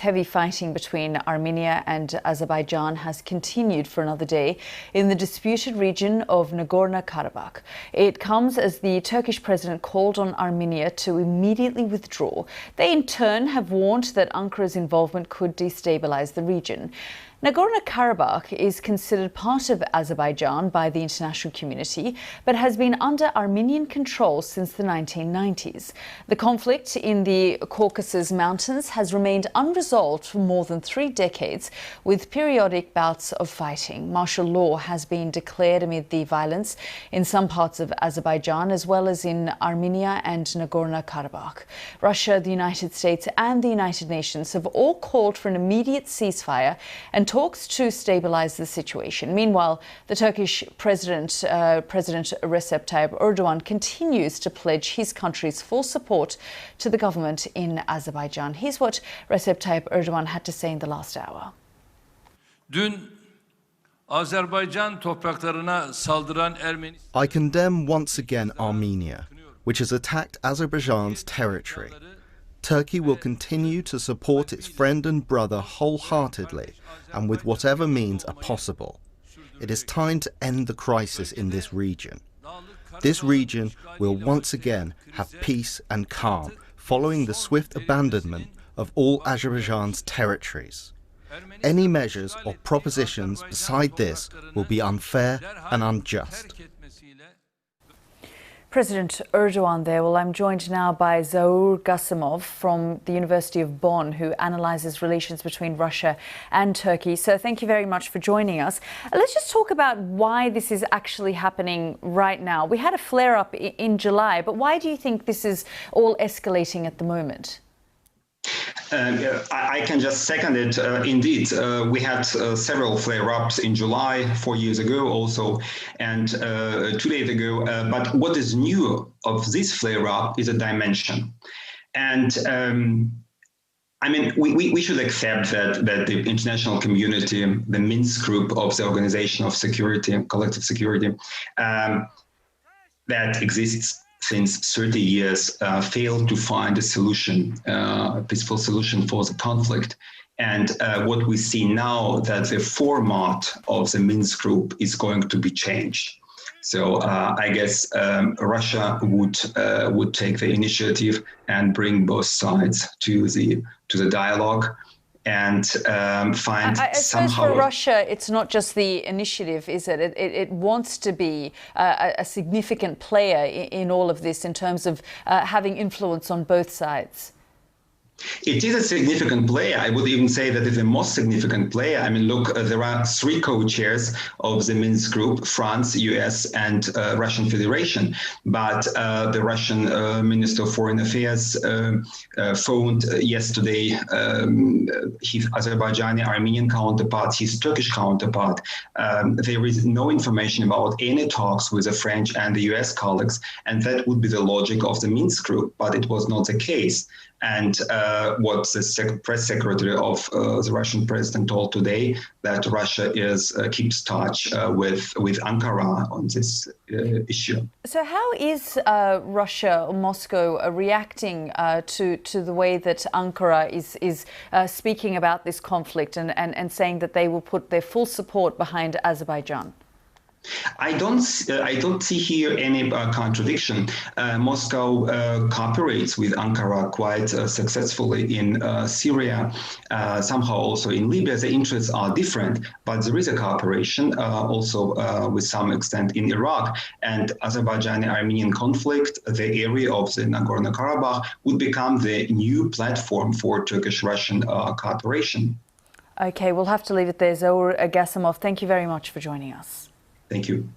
heavy fighting between Armenia and Azerbaijan has continued for another day in the disputed region of Nagorno-Karabakh. It comes as the Turkish president called on Armenia to immediately withdraw. They in turn have warned that Ankara's involvement could destabilize the region. Nagorno-Karabakh is considered part of Azerbaijan by the international community, but has been under Armenian control since the 1990s. The conflict in the Caucasus Mountains has remained unresolved for more than 3 decades, with periodic bouts of fighting. Martial law has been declared amid the violence in some parts of Azerbaijan, as well as in Armenia and Nagorno-Karabakh. Russia, the United States and the United Nations have all called for an immediate ceasefire and talks to stabilize the situation. Meanwhile, the Turkish President Recep Tayyip Erdogan continues to pledge his country's full support to the government in Azerbaijan. Here's what Recep Tayyip Erdogan had to say in the last hour. I condemn once again Armenia, which has attacked Azerbaijan's territory. Turkey will continue to support its friend and brother wholeheartedly and with whatever means are possible. It is time to end the crisis in this region. This region will once again have peace and calm following the swift abandonment of all Azerbaijan's territories. Any measures or propositions beside this will be unfair and unjust. President Erdogan there. Well, I'm joined now by Zaur Gasimov from the University of Bonn, who analyses relations between Russia and Turkey. So thank you very much for joining us. Let's just talk about why this is actually happening right now. We had a flare-up in July, but why do you think this is all escalating at the moment? I can just second it. Indeed, we had several flare-ups in July, 4 years ago also, and 2 days ago. But what is new of this flare-up is a dimension. And I mean, we should accept that the international community, the Minsk group of the Organization of Security, Collective Security, that exists since 30 years, failed to find a solution, a peaceful solution for the conflict. And what we see now, that the format of the Minsk group is going to be changed. So I guess Russia would take the initiative and bring both sides to the dialogue and find I somehow. suppose for Russia, it's not just the initiative, is it? It wants to be a significant player in all of this in terms of having influence on both sides. It is a significant player. I would even say that it's the most significant player. I mean, look, there are 3 co-chairs of the Minsk group: France, US, and Russian Federation. But the Russian Minister of Foreign Affairs phoned yesterday his Azerbaijani Armenian counterpart, his Turkish counterpart. There is no information about any talks with the French and the US colleagues, and that would be the logic of the Minsk group, but it was not the case. And what the press secretary of the Russian president told today, that Russia keeps touch with Ankara on this issue. So how is Russia or Moscow reacting to the way that Ankara is speaking about this conflict and saying that they will put their full support behind Azerbaijan? I don't see here any contradiction. Moscow cooperates with Ankara quite successfully in Syria, somehow also in Libya. The interests are different, but there is a cooperation also with some extent in Iraq. And Azerbaijani-Armenian conflict, the area of the Nagorno-Karabakh, would become the new platform for Turkish-Russian cooperation. Okay, we'll have to leave it there. Zaur Gasimov, thank you very much for joining us. Thank you.